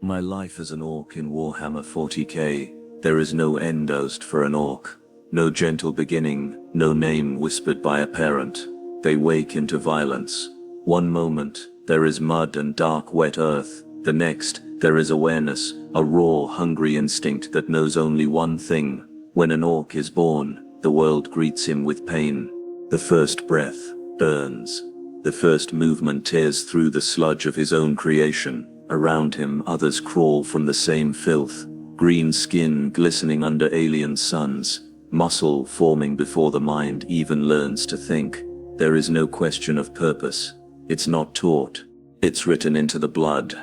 My life as an orc in Warhammer 40k. There is no end host for an orc. No gentle beginning, no name whispered by a parent. They wake into violence. One moment, there is mud and dark wet earth. The next, there is awareness, a raw, hungry instinct that knows only one thing. When an orc is born, the world greets him with pain. The first breath burns. The first movement tears through the sludge of his own creation. Around him, others crawl from the same filth. Green skin glistening under alien suns. Muscle forming before the mind even learns to think. There is no question of purpose. It's not taught. It's written into the blood.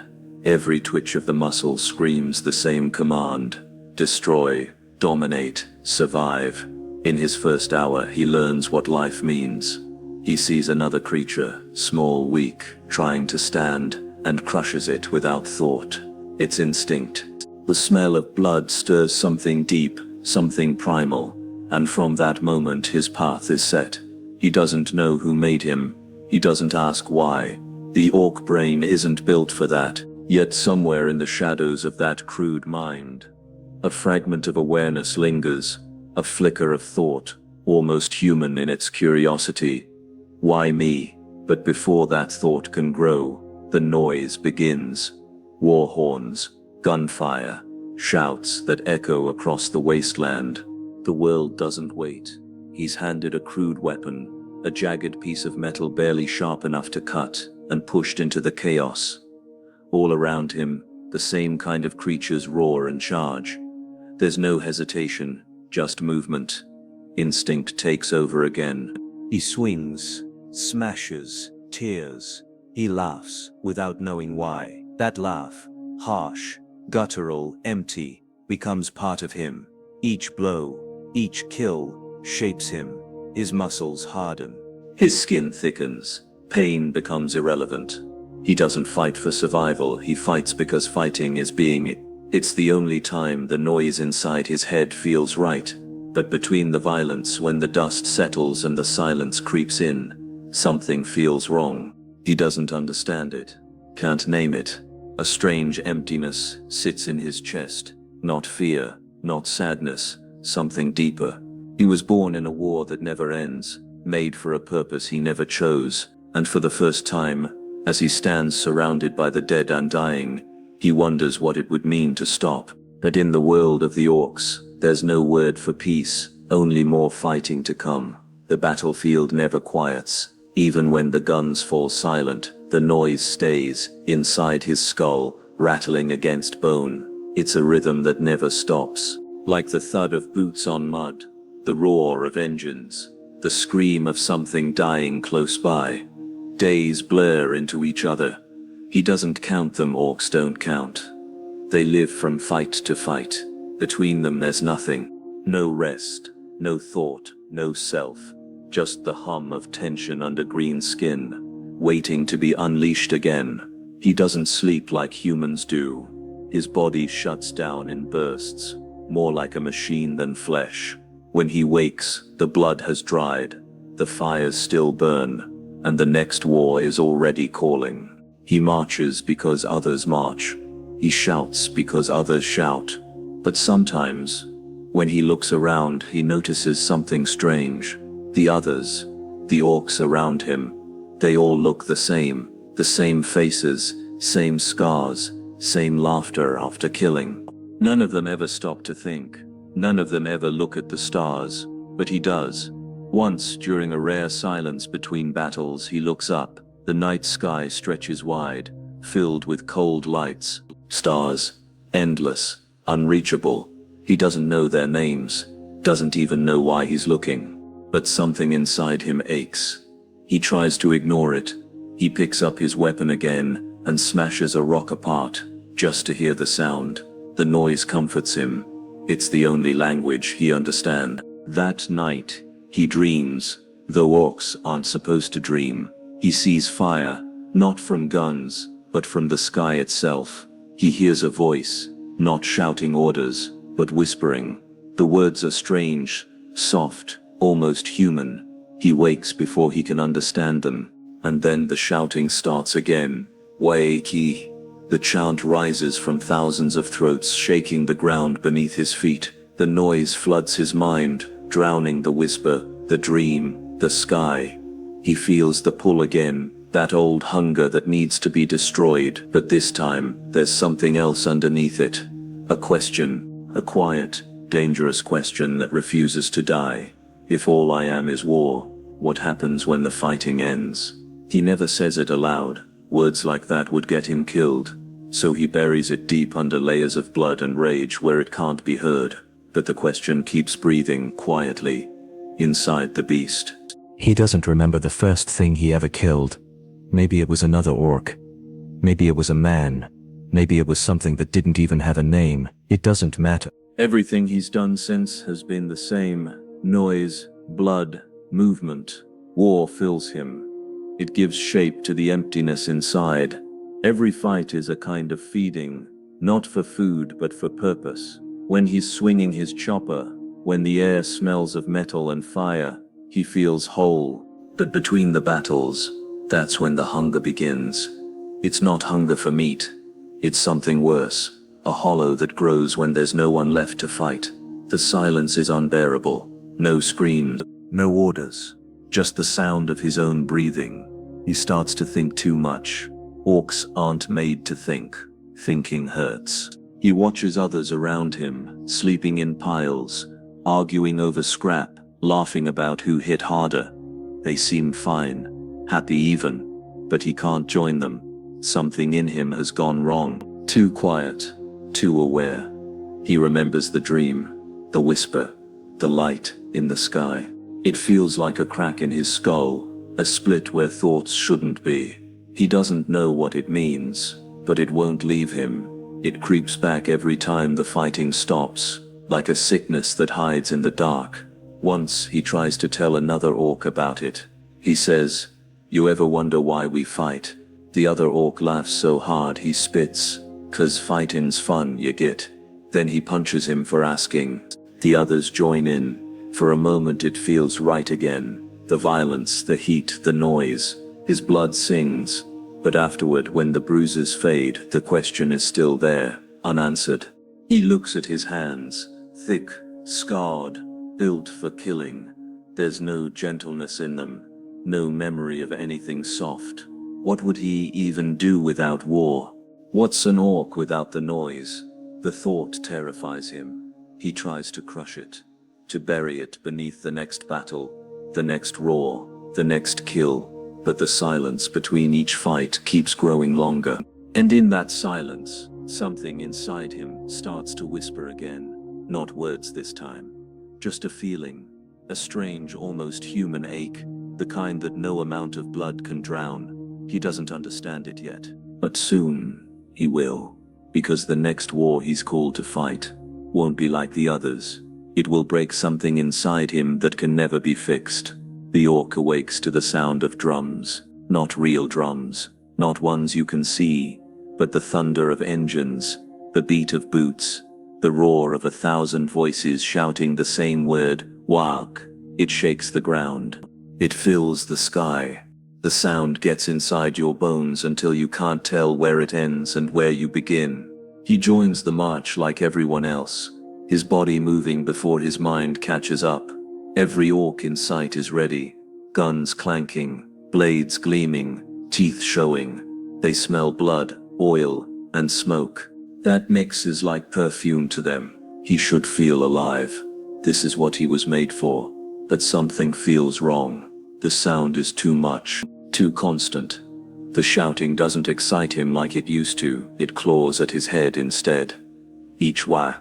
Every twitch of the muscle screams the same command. Destroy, dominate, survive. In his first hour, he learns what life means. He sees another creature, small, weak, trying to stand, and crushes it without thought. It's instinct. The smell of blood stirs something deep, something primal, and from that moment his path is set. He doesn't know who made him. He doesn't ask why. The orc brain isn't built for that, yet somewhere in the shadows of that crude mind, a fragment of awareness lingers, a flicker of thought, almost human in its curiosity. Why me? But before that thought can grow, the noise begins. War horns, gunfire, shouts that echo across the wasteland. The world doesn't wait. He's handed a crude weapon, a jagged piece of metal barely sharp enough to cut, and pushed into the chaos. All around him, the same kind of creatures roar and charge. There's no hesitation, just movement. Instinct takes over again. He swings, smashes, tears. He laughs, without knowing why. That laugh, harsh, guttural, empty, becomes part of him. Each blow, each kill, shapes him. His muscles harden. His skin thickens. Pain becomes irrelevant. He doesn't fight for survival, he fights because fighting is being it. It's the only time the noise inside his head feels right. But between the violence, when the dust settles and the silence creeps in, something feels wrong. He doesn't understand it, can't name it. A strange emptiness sits in his chest. Not fear, not sadness, something deeper. He was born in a war that never ends, made for a purpose he never chose, and for the first time, as he stands surrounded by the dead and dying, he wonders what it would mean to stop. That in the world of the orcs, there's no word for peace, only more fighting to come. The battlefield never quiets. Even when the guns fall silent, the noise stays inside his skull, rattling against bone. It's a rhythm that never stops, like the thud of boots on mud, the roar of engines, the scream of something dying close by. Days blur into each other. He doesn't count them, orcs don't count. They live from fight to fight. Between them there's nothing. No rest, no thought, no self. Just the hum of tension under green skin, waiting to be unleashed again. He doesn't sleep like humans do. His body shuts down in bursts, more like a machine than flesh. When he wakes, the blood has dried, the fires still burn, and the next war is already calling. He marches because others march. He shouts because others shout. But sometimes, when he looks around, he notices something strange. The others, the orcs around him, they all look the same faces, same scars, same laughter after killing. None of them ever stop to think. None of them ever look at the stars, but he does. Once, during a rare silence between battles, he looks up. The night sky stretches wide, filled with cold lights. Stars, endless, unreachable. He doesn't know their names, doesn't even know why he's looking. But something inside him aches. He tries to ignore it. He picks up his weapon again and smashes a rock apart, just to hear the sound. The noise comforts him. It's the only language he understands. That night, he dreams, though orcs aren't supposed to dream. He sees fire, not from guns, but from the sky itself. He hears a voice, not shouting orders, but whispering. The words are strange, soft, almost human. He wakes before he can understand them, and then the shouting starts again. Wakey. The chant rises from thousands of throats, shaking the ground beneath his feet. The noise floods his mind, drowning the whisper, the dream, the sky. He feels the pull again, that old hunger that needs to be destroyed, but this time, there's something else underneath it. A question, a quiet, dangerous question that refuses to die. If all I am is war, what happens when the fighting ends? He never says it aloud. Words like that would get him killed. So he buries it deep under layers of blood and rage where it can't be heard. But the question keeps breathing quietly inside the beast. He doesn't remember the first thing he ever killed. Maybe it was another orc. Maybe it was a man. Maybe it was something that didn't even have a name. It doesn't matter. Everything he's done since has been the same. Noise, blood, movement. War fills him. It gives shape to the emptiness inside. Every fight is a kind of feeding, not for food but for purpose. When he's swinging his chopper, when the air smells of metal and fire, he feels whole. But between the battles, that's when the hunger begins. It's not hunger for meat. It's something worse. A hollow that grows when there's no one left to fight. The silence is unbearable. No screams, no orders. Just the sound of his own breathing. He starts to think too much. Orcs aren't made to think. Thinking hurts. He watches others around him, sleeping in piles, arguing over scrap, laughing about who hit harder. They seem fine, happy even, but he can't join them. Something in him has gone wrong. Too quiet, too aware. He remembers the dream, the whisper, the light in the sky. It feels like a crack in his skull, a split where thoughts shouldn't be. He doesn't know what it means, but it won't leave him. It creeps back every time the fighting stops, like a sickness that hides in the dark. Once he tries to tell another orc about it. He says, "You ever wonder why we fight?" The other orc laughs so hard he spits. "'Cause fighting's fun, you get." Then he punches him for asking. The others join in. For a moment it feels right again. The violence, the heat, the noise. His blood sings. But afterward, when the bruises fade, the question is still there, unanswered. He looks at his hands, thick, scarred, built for killing. There's no gentleness in them, no memory of anything soft. What would he even do without war? What's an orc without the noise? The thought terrifies him. He tries to crush it, to bury it beneath the next battle, the next roar, the next kill. But the silence between each fight keeps growing longer. And in that silence, something inside him starts to whisper again. Not words this time. Just a feeling. A strange, almost human ache. The kind that no amount of blood can drown. He doesn't understand it yet. But soon, he will. Because the next war he's called to fight won't be like the others. It will break something inside him that can never be fixed. The orc awakes to the sound of drums. Not real drums. Not ones you can see. But the thunder of engines. The beat of boots. The roar of 1,000 voices shouting the same word, Wark. It shakes the ground. It fills the sky. The sound gets inside your bones until you can't tell where it ends and where you begin. He joins the march like everyone else. His body moving before his mind catches up. Every orc in sight is ready, guns clanking, blades gleaming, teeth showing. They smell blood, oil, and smoke. That mix is like perfume to them. He should feel alive. This is what he was made for. But something feels wrong. The sound is too much, too constant. The shouting doesn't excite him like it used to. It claws at his head instead. Each wah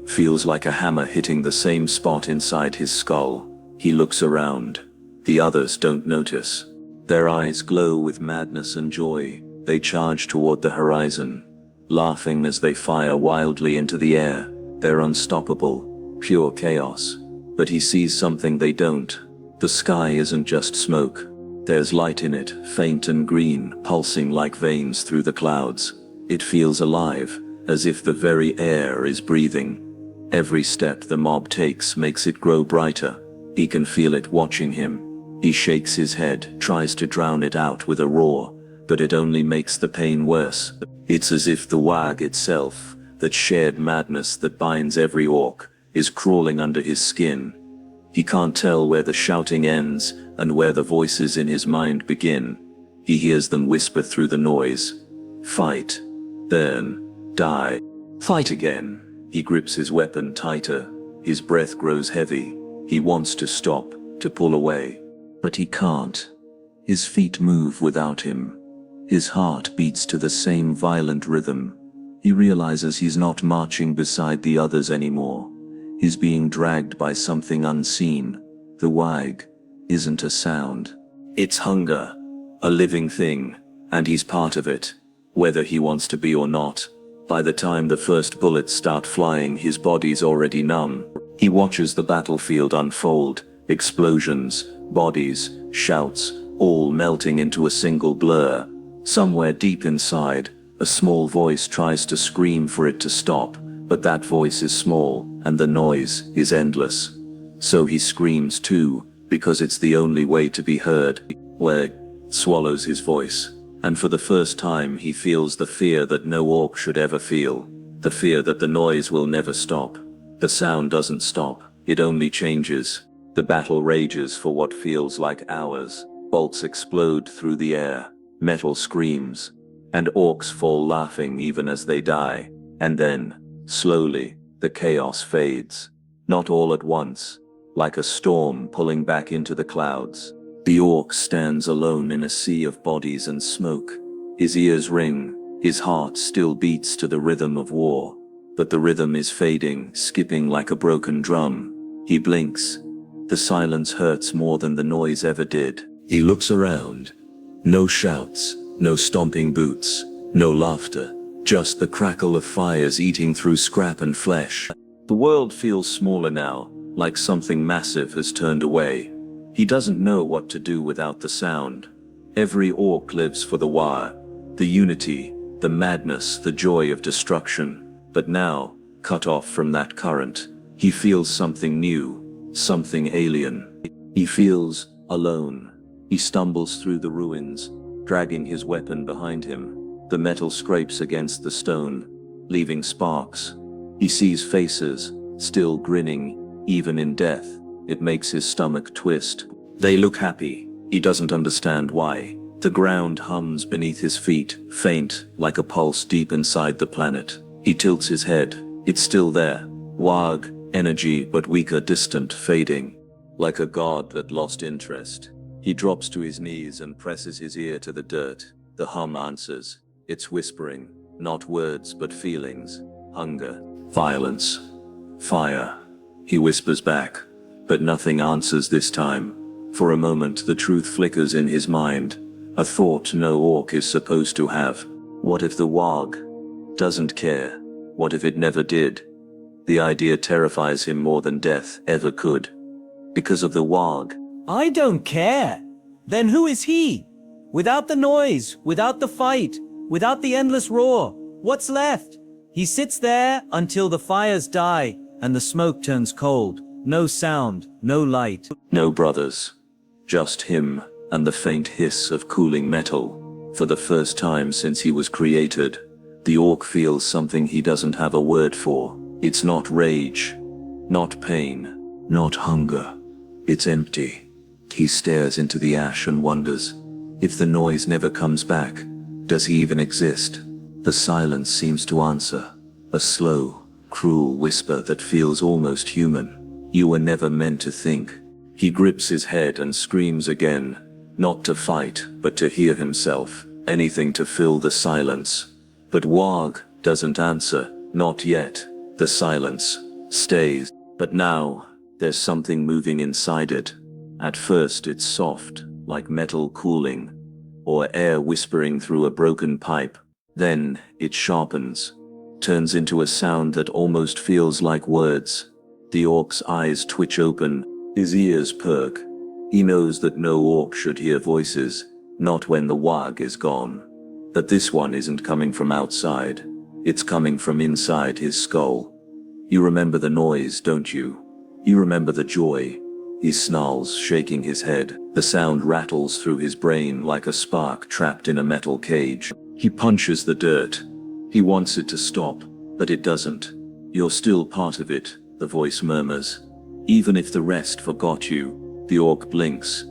feels like a hammer hitting the same spot inside his skull. He looks around. The others don't notice. Their eyes glow with madness and joy. They charge toward the horizon, laughing as they fire wildly into the air. They're unstoppable, pure chaos. But he sees something they don't. The sky isn't just smoke. There's light in it, faint and green, pulsing like veins through the clouds. It feels alive, as if the very air is breathing. Every step the mob takes makes it grow brighter. He can feel it watching him. He shakes his head, tries to drown it out with a roar, but it only makes the pain worse. It's as if the wag itself, that shared madness that binds every orc, is crawling under his skin. He can't tell where the shouting ends and where the voices in his mind begin. He hears them whisper through the noise. Fight. Burn. Die. Fight again. He grips his weapon tighter. His breath grows heavy. He wants to stop, to pull away. But he can't. His feet move without him. His heart beats to the same violent rhythm. He realizes he's not marching beside the others anymore. He's being dragged by something unseen. The wag isn't a sound. It's hunger, a living thing, and he's part of it, whether he wants to be or not. By the time the first bullets start flying, his body's already numb. He watches the battlefield unfold, explosions, bodies, shouts, all melting into a single blur. Somewhere deep inside, a small voice tries to scream for it to stop, but that voice is small, and the noise is endless. So he screams too, because it's the only way to be heard. Leg swallows his voice, and for the first time he feels the fear that no orc should ever feel. The fear that the noise will never stop. The sound doesn't stop, it only changes. The battle rages for what feels like hours. Bolts explode through the air, metal screams, and orcs fall laughing even as they die. And then, slowly, the chaos fades. Not all at once, like a storm pulling back into the clouds. The orc stands alone in a sea of bodies and smoke. His ears ring, his heart still beats to the rhythm of war. But the rhythm is fading, skipping like a broken drum. He blinks. The silence hurts more than the noise ever did. He looks around. No shouts, no stomping boots, no laughter, just the crackle of fires eating through scrap and flesh. The world feels smaller now, like something massive has turned away. He doesn't know what to do without the sound. Every orc lives for the war, the unity, the madness, the joy of destruction. But now, cut off from that current, he feels something new, something alien. He feels alone. He stumbles through the ruins, dragging his weapon behind him. The metal scrapes against the stone, leaving sparks. He sees faces, still grinning, even in death. It makes his stomach twist. They look happy. He doesn't understand why. The ground hums beneath his feet, faint, like a pulse deep inside the planet. He tilts his head. It's still there. Wag, energy, but weaker, distant, fading. Like a god that lost interest. He drops to his knees and presses his ear to the dirt. The hum answers. It's whispering, not words but feelings. Hunger, violence, fire. He whispers back, but nothing answers this time. For a moment the truth flickers in his mind. A thought no orc is supposed to have. What if the wag doesn't care? What if it never did? The idea terrifies him more than death ever could. Because of the wag. I don't care. Then who is he? Without the noise, without the fight, without the endless roar, what's left? He sits there until the fires die and the smoke turns cold. No sound, no light. No brothers. Just him and the faint hiss of cooling metal. For the first time since he was created, the orc feels something he doesn't have a word for. It's not rage, not pain, not hunger. It's empty. He stares into the ash and wonders, if the noise never comes back, does he even exist? The silence seems to answer, a slow, cruel whisper that feels almost human. You were never meant to think. He grips his head and screams again, not to fight, but to hear himself, anything to fill the silence. But Wag doesn't answer, not yet. The silence stays. But now, there's something moving inside it. At first it's soft, like metal cooling, or air whispering through a broken pipe. Then it sharpens, turns into a sound that almost feels like words. The orc's eyes twitch open, his ears perk. He knows that no orc should hear voices, not when the wag is gone. That this one isn't coming from outside, it's coming from inside his skull. You remember the noise, don't you? You remember the joy, He snarls, shaking his head. The sound rattles through his brain like a spark trapped in a metal cage. He punches the dirt. He wants it to stop, but it doesn't. You're still part of it, the voice murmurs. Even if the rest forgot you. The orc blinks.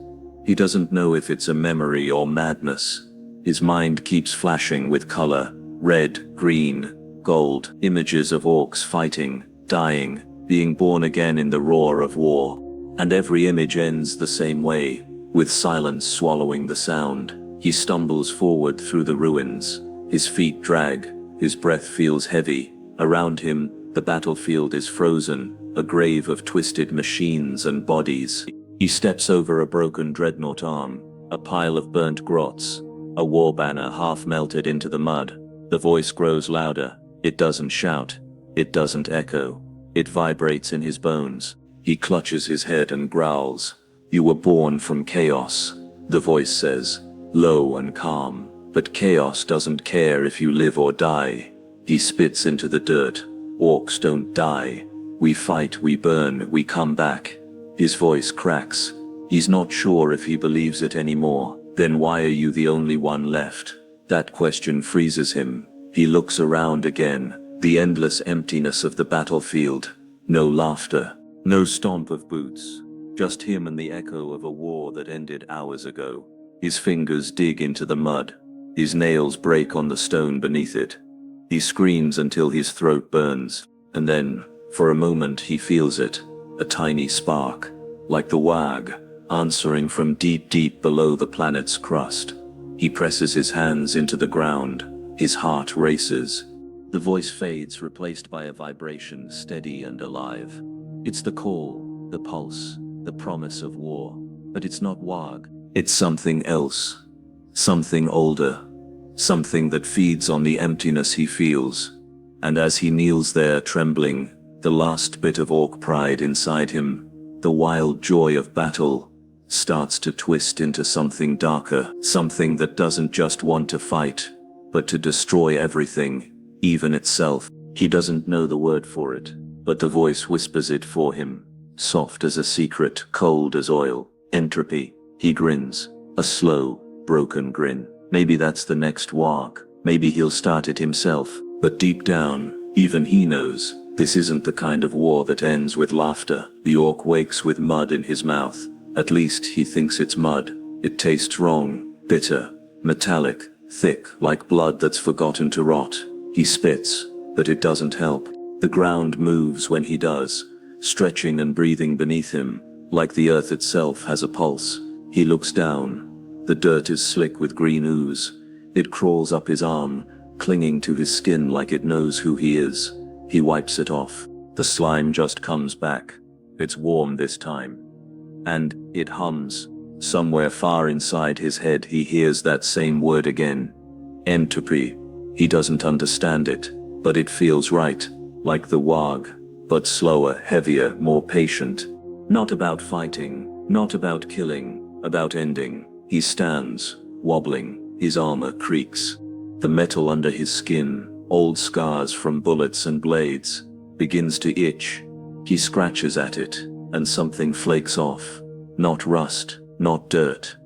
He doesn't know if it's a memory or madness. His mind keeps flashing with color. Red, green, gold. Images of orcs fighting, dying, being born again in the roar of war. And every image ends the same way, with silence swallowing the sound. He stumbles forward through the ruins. His feet drag. His breath feels heavy. Around him, the battlefield is frozen, a grave of twisted machines and bodies. He steps over a broken dreadnought arm, a pile of burnt grots, a war banner half melted into the mud. The voice grows louder. It doesn't shout. It doesn't echo. It vibrates in his bones. He clutches his head and growls. You were born from chaos, the voice says, low and calm. But chaos doesn't care if you live or die. He spits into the dirt. Orcs don't die. We fight, we burn, we come back. His voice cracks. He's not sure if he believes it anymore. Then why are you the only one left? That question freezes him. He looks around again. The endless emptiness of the battlefield. No laughter. No stomp of boots. Just him and the echo of a war that ended hours ago. His fingers dig into the mud. His nails break on the stone beneath it. He screams until his throat burns. And then, for a moment, he feels it. A tiny spark. Like the wag, answering from deep, deep below the planet's crust. He presses his hands into the ground. His heart races. The voice fades, replaced by a vibration steady and alive. It's the call, the pulse, the promise of war. But it's not Wag. It's something else. Something older. Something that feeds on the emptiness he feels. And as he kneels there trembling, the last bit of orc pride inside him, the wild joy of battle, starts to twist into something darker. Something that doesn't just want to fight, but to destroy everything, even itself. He doesn't know the word for it, but the voice whispers it for him. Soft as a secret, cold as oil. Entropy. He grins. A slow, broken grin. Maybe that's the next walk. Maybe he'll start it himself. But deep down, even he knows, this isn't the kind of war that ends with laughter. The orc wakes with mud in his mouth. At least he thinks it's mud. It tastes wrong, bitter, metallic, thick, like blood that's forgotten to rot. He spits, but it doesn't help. The ground moves when he does, stretching and breathing beneath him, like the earth itself has a pulse. He looks down. The dirt is slick with green ooze. It crawls up his arm, clinging to his skin like it knows who he is. He wipes it off. The slime just comes back. It's warm this time. And it hums. Somewhere far inside his head he hears that same word again. Entropy. He doesn't understand it, but it feels right. Like the Wag, but slower, heavier, more patient. Not about fighting, not about killing, about ending. He stands, wobbling. His armor creaks. The metal under his skin, old scars from bullets and blades, begins to itch. He scratches at it, and something flakes off. Not rust, not dirt.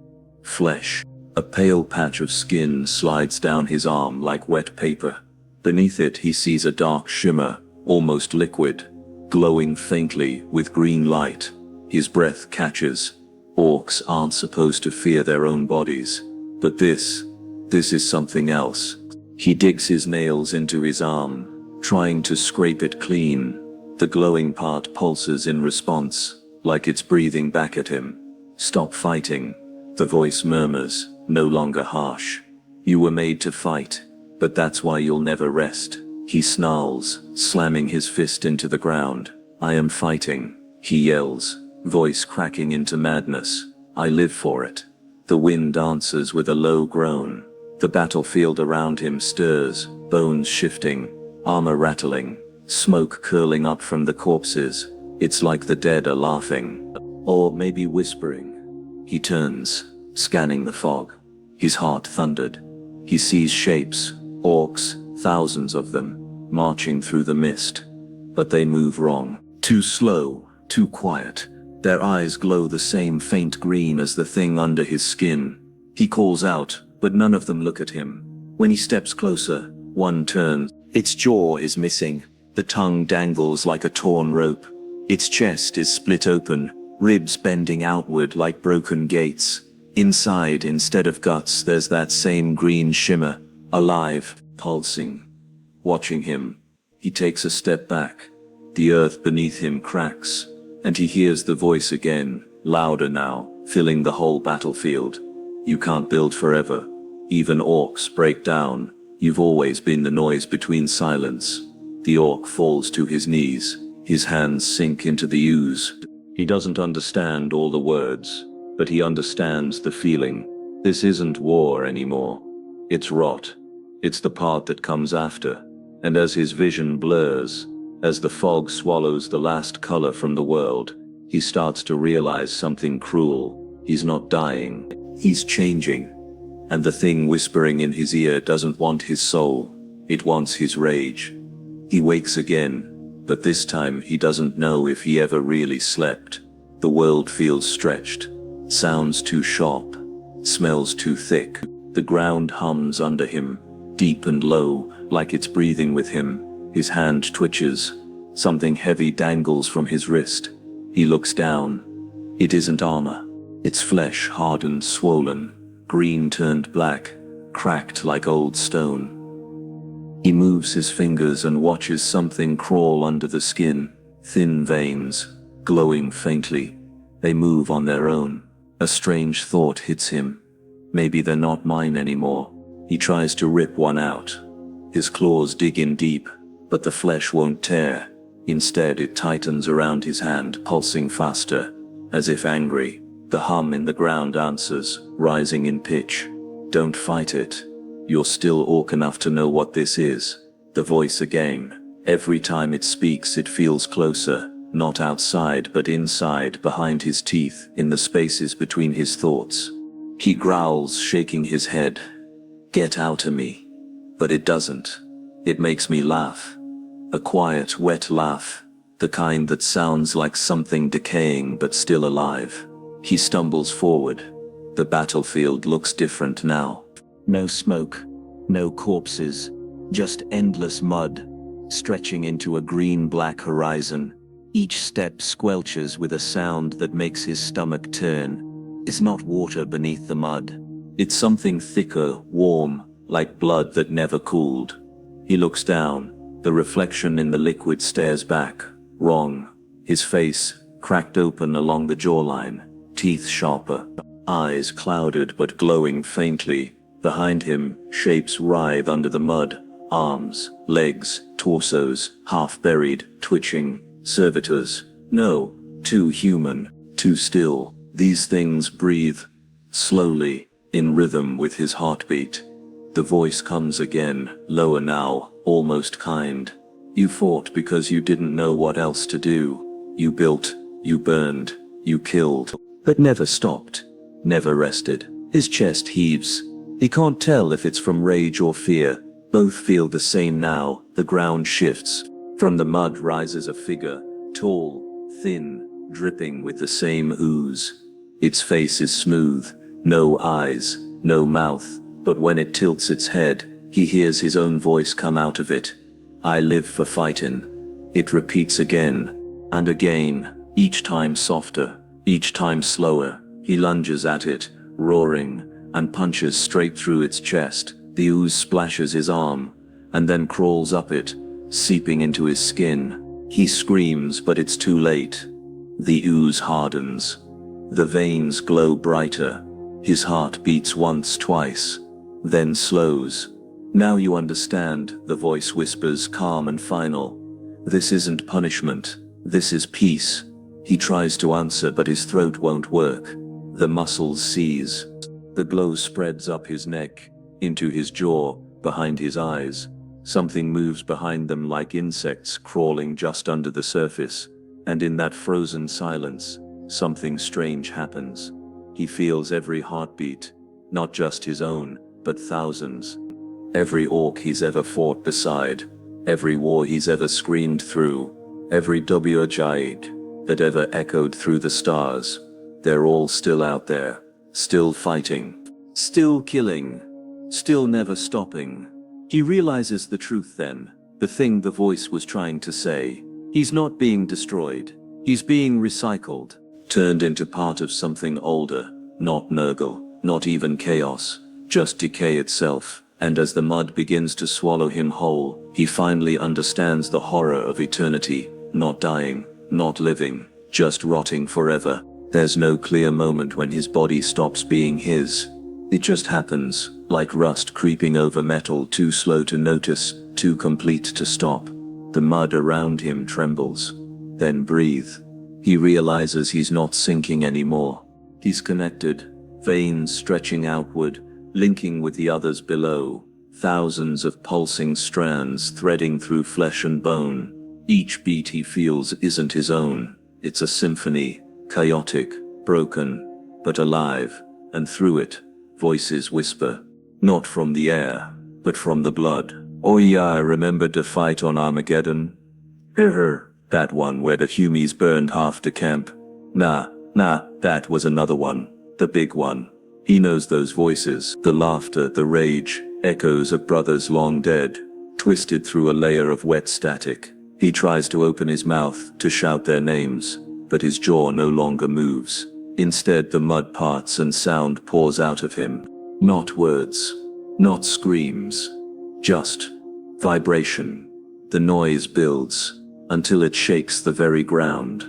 Flesh. A pale patch of skin slides down his arm like wet paper. Beneath it he sees a dark shimmer, almost liquid, glowing faintly with green light. His breath catches. Orcs aren't supposed to fear their own bodies. But this is something else. He digs his nails into his arm, trying to scrape it clean. The glowing part pulses in response, like it's breathing back at him. Stop fighting, the voice murmurs, no longer harsh. You were made to fight, but that's why you'll never rest. He snarls, slamming his fist into the ground. I am fighting, he yells, voice cracking into madness. I live for it. The wind answers with a low groan. The battlefield around him stirs, bones shifting, armor rattling, smoke curling up from the corpses. It's like the dead are laughing, or maybe whispering. He turns, scanning the fog. His heart thundered. He sees shapes, orcs, thousands of them, marching through the mist. But they move wrong. Too slow, too quiet, Their eyes glow the same faint green as the thing under his skin. He calls out, but none of them look at him. When he steps closer, one turns. Its jaw is missing. The tongue dangles like a torn rope. Its chest is split open, ribs bending outward like broken gates. Inside, instead of guts, there's that same green shimmer, alive, pulsing. Watching him, he takes a step back. The earth beneath him cracks, and he hears the voice again, louder now, filling the whole battlefield. You can't build forever. Even orcs break down. You've always been the noise between silence. The orc falls to his knees. His hands sink into the ooze. He doesn't understand all the words, but he understands the feeling. This isn't war anymore. It's rot. It's the part that comes after. And as his vision blurs, as the fog swallows the last color from the world, he starts to realize something cruel. He's not dying. He's changing. And the thing whispering in his ear doesn't want his soul. It wants his rage. He wakes again, but this time he doesn't know if he ever really slept. The world feels stretched. Sounds too sharp. Smells too thick. The ground hums under him, deep and low, like it's breathing with him. His hand twitches. Something heavy dangles from his wrist. He looks down. It isn't armor. It's flesh, hardened, swollen, green turned black, cracked like old stone. He moves his fingers and watches something crawl under the skin. Thin veins, glowing faintly. They move on their own. A strange thought hits him. Maybe they're not mine anymore. He tries to rip one out. His claws dig in deep, but the flesh won't tear. Instead, it tightens around his hand, pulsing faster, as if angry. The hum in the ground answers, rising in pitch. Don't fight it. You're still orc enough to know what this is. The voice again. Every time it speaks, it feels closer, not outside but inside, behind his teeth, in the spaces between his thoughts. He growls, shaking his head. Get out of me. But it doesn't. It makes me laugh. A quiet, wet laugh. The kind that sounds like something decaying but still alive. He stumbles forward. The battlefield looks different now. No smoke, no corpses, just endless mud, stretching into a green-black horizon. Each step squelches with a sound that makes his stomach turn. It's not water beneath the mud. It's something thicker, warm, like blood that never cooled. He looks down. The reflection in the liquid stares back. Wrong. His face, cracked open along the jawline, teeth sharper, eyes clouded but glowing faintly. Behind him, shapes writhe under the mud. Arms, legs, torsos, half buried, twitching. Servitors. No, too human, too still. These things breathe. Slowly, in rhythm with his heartbeat. The voice comes again, lower now, almost kind. You fought because you didn't know what else to do. You built, you burned, you killed, but never stopped, never rested. His chest heaves. He can't tell if it's from rage or fear. Both feel the same now. The ground shifts. From the mud rises a figure, tall, thin, dripping with the same ooze. Its face is smooth, no eyes, no mouth, but when it tilts its head, he hears his own voice come out of it. I live for fightin'. It repeats again, and again, each time softer, each time slower. He lunges at it, roaring, and punches straight through its chest. The ooze splashes his arm, and then crawls up it, seeping into his skin. He screams, but it's too late. The ooze hardens. The veins glow brighter. His heart beats once, twice, then slows. Now you understand, the voice whispers, calm and final. This isn't punishment. This is peace. He tries to answer, but his throat won't work. The muscles seize. The glow spreads up his neck, into his jaw, behind his eyes. Something moves behind them like insects crawling just under the surface. And in that frozen silence, something strange happens. He feels every heartbeat, not just his own, but thousands. Every orc he's ever fought beside, every war he's ever screamed through, every WHI'd, that ever echoed through the stars. They're all still out there, still fighting, still killing, still never stopping. He realizes the truth then, the thing the voice was trying to say. He's not being destroyed. He's being recycled, turned into part of something older, not Nurgle, not even chaos, just decay itself. And as the mud begins to swallow him whole, he finally understands the horror of eternity, not dying, not living, just rotting forever. There's no clear moment when his body stops being his. It just happens, like rust creeping over metal, too slow to notice, too complete to stop. The mud around him trembles. Then breathe. He realizes he's not sinking anymore. He's connected, veins stretching outward, linking with the others below, thousands of pulsing strands threading through flesh and bone. Each beat he feels isn't his own. It's a symphony, chaotic, broken, but alive, and through it, voices whisper, not from the air, but from the blood. Oh yeah, I remember the fight on Armageddon. That one where the Humies burned half the camp. Nah, that was another one, the big one. He knows those voices, the laughter, the rage, echoes of brothers long dead, twisted through a layer of wet static. He tries to open his mouth to shout their names, but his jaw no longer moves. Instead, the mud parts and sound pours out of him. Not words, not screams, just vibration. The noise builds until it shakes the very ground.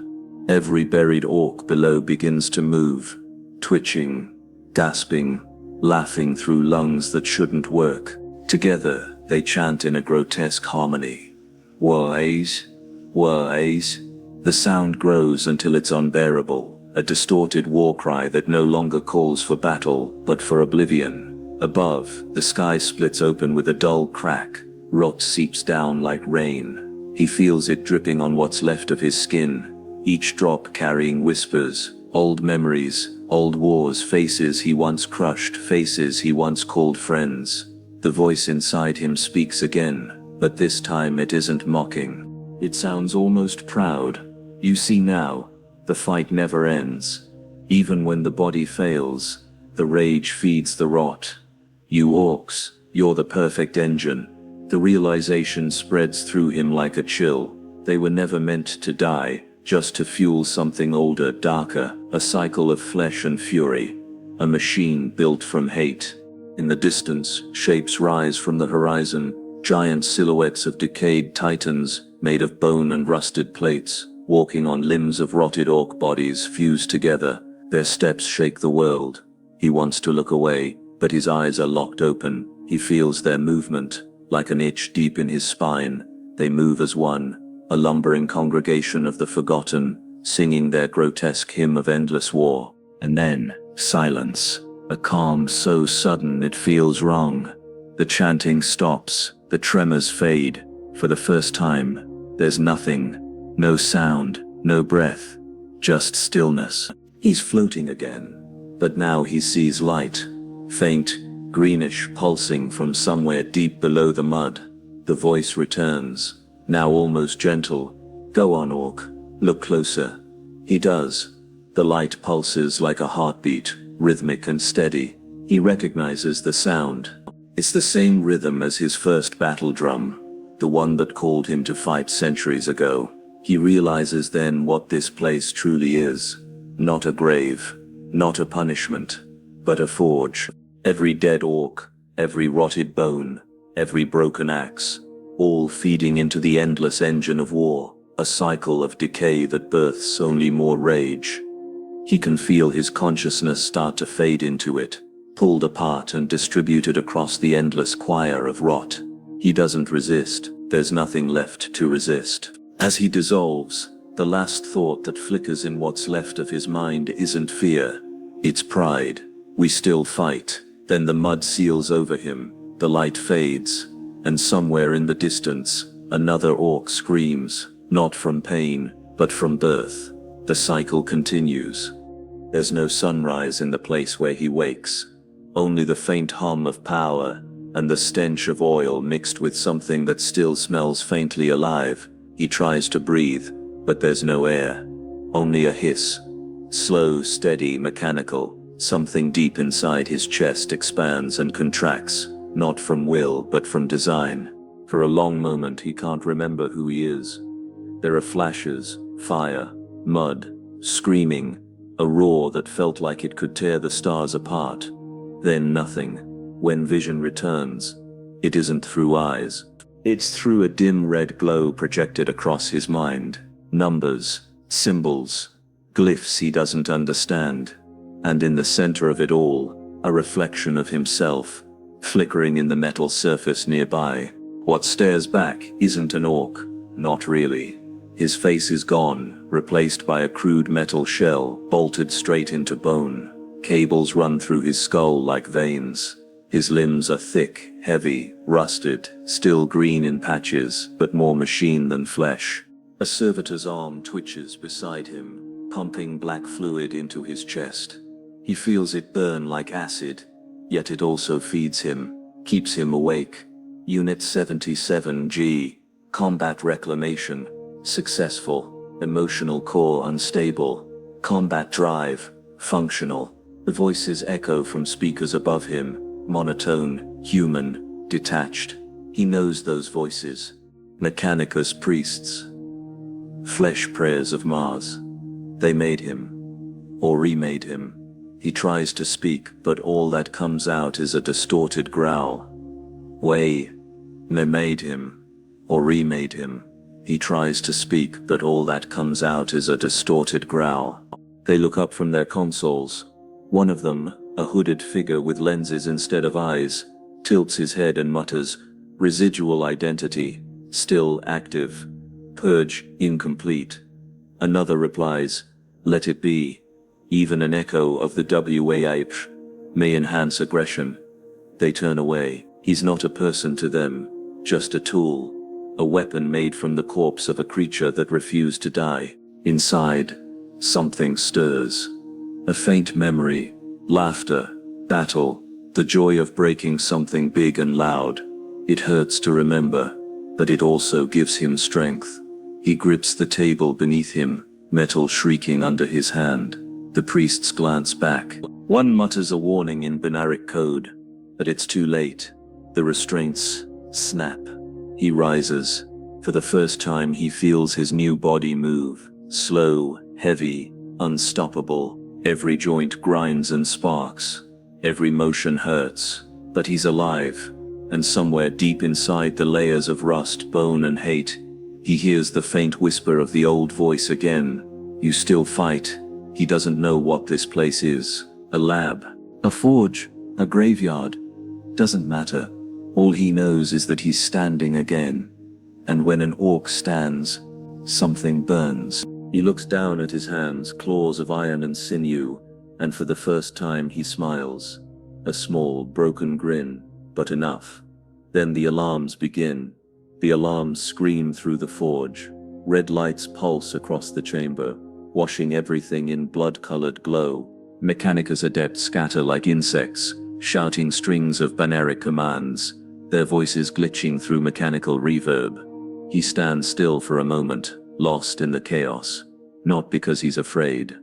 Every buried orc below begins to move, twitching, gasping, laughing through lungs that shouldn't work. Together, they chant in a grotesque harmony. Ways, ways. The sound grows until it's unbearable, a distorted war cry that no longer calls for battle, but for oblivion. Above, the sky splits open with a dull crack. Rot seeps down like rain. He feels it dripping on what's left of his skin, each drop carrying whispers, old memories, old wars, faces he once crushed, faces he once called friends. The voice inside him speaks again, but this time it isn't mocking. It sounds almost proud. You see now, the fight never ends. Even when the body fails, the rage feeds the rot. You orcs, you're the perfect engine. The realization spreads through him like a chill. They were never meant to die, just to fuel something older, darker, a cycle of flesh and fury. A machine built from hate. In the distance, shapes rise from the horizon, giant silhouettes of decayed titans, made of bone and rusted plates, walking on limbs of rotted orc bodies fused together. Their steps shake the world. He wants to look away, but his eyes are locked open. He feels their movement, like an itch deep in his spine. They move as one, a lumbering congregation of the forgotten, singing their grotesque hymn of endless war. And then, silence. A calm so sudden it feels wrong. The chanting stops, the tremors fade. For the first time, there's nothing. No sound, no breath, just stillness. He's floating again. But now he sees light. Faint, greenish, pulsing from somewhere deep below the mud. The voice returns, now almost gentle. Go on, orc. Look closer. He does. The light pulses like a heartbeat, rhythmic and steady. He recognizes the sound. It's the same rhythm as his first battle drum, the one that called him to fight centuries ago. He realizes then what this place truly is. Not a grave, not a punishment, but a forge. Every dead orc, every rotted bone, every broken axe, all feeding into the endless engine of war, a cycle of decay that births only more rage. He can feel his consciousness start to fade into it, pulled apart and distributed across the endless choir of rot. He doesn't resist, there's nothing left to resist. As he dissolves, the last thought that flickers in what's left of his mind isn't fear, it's pride. We still fight. Then the mud seals over him, the light fades, and somewhere in the distance, another orc screams, not from pain, but from birth. The cycle continues. There's no sunrise in the place where he wakes, only the faint hum of power, and the stench of oil mixed with something that still smells faintly alive. He tries to breathe, but there's no air. Only a hiss. Slow, steady, mechanical. Something deep inside his chest expands and contracts, not from will but from design. For a long moment he can't remember who he is. There are flashes, fire, mud, screaming, a roar that felt like it could tear the stars apart. Then nothing. When vision returns, it isn't through eyes. It's through a dim red glow projected across his mind. Numbers, symbols, glyphs he doesn't understand. And in the center of it all, a reflection of himself, flickering in the metal surface nearby. What stares back isn't an orc, not really. His face is gone, replaced by a crude metal shell, bolted straight into bone. Cables run through his skull like veins. His limbs are thick, heavy, rusted, still green in patches, but more machine than flesh. A servitor's arm twitches beside him, pumping black fluid into his chest. He feels it burn like acid, yet it also feeds him, keeps him awake. Unit 77G, Combat Reclamation, successful, emotional core unstable, combat drive, functional. The voices echo from speakers above him, monotone, human, detached. He knows those voices. Mechanicus priests. Flesh prayers of Mars. They made him. Or remade him. He tries to speak, but all that comes out is a distorted growl. They made him. Or remade him. He tries to speak, but all that comes out is a distorted growl. They look up from their consoles. One of them, a hooded figure with lenses instead of eyes, tilts his head and mutters, "Residual identity, still active. Purge, incomplete." Another replies, "Let it be. Even an echo of the WAH may enhance aggression." They turn away. He's not a person to them, just a tool. A weapon made from the corpse of a creature that refused to die. Inside, something stirs. A faint memory, laughter, battle, the joy of breaking something big and loud. It hurts to remember, but it also gives him strength. He grips the table beneath him, metal shrieking under his hand. The priests glance back. One mutters a warning in binaric code, but it's too late. The restraints snap. He rises. For the first time he feels his new body move. Slow, heavy, unstoppable. Every joint grinds and sparks. Every motion hurts. But he's alive. And somewhere deep inside the layers of rust, bone and hate, he hears the faint whisper of the old voice again. "You still fight." He doesn't know what this place is. A lab, a forge, a graveyard. Doesn't matter. All he knows is that he's standing again. And when an orc stands, something burns. He looks down at his hands, claws of iron and sinew, and for the first time he smiles. A small, broken grin, but enough. Then the alarms begin. The alarms scream through the forge. Red lights pulse across the chamber, washing everything in blood-colored glow. Mechanicus adepts scatter like insects, shouting strings of binaric commands, their voices glitching through mechanical reverb. He stands still for a moment, lost in the chaos. Not because he's afraid.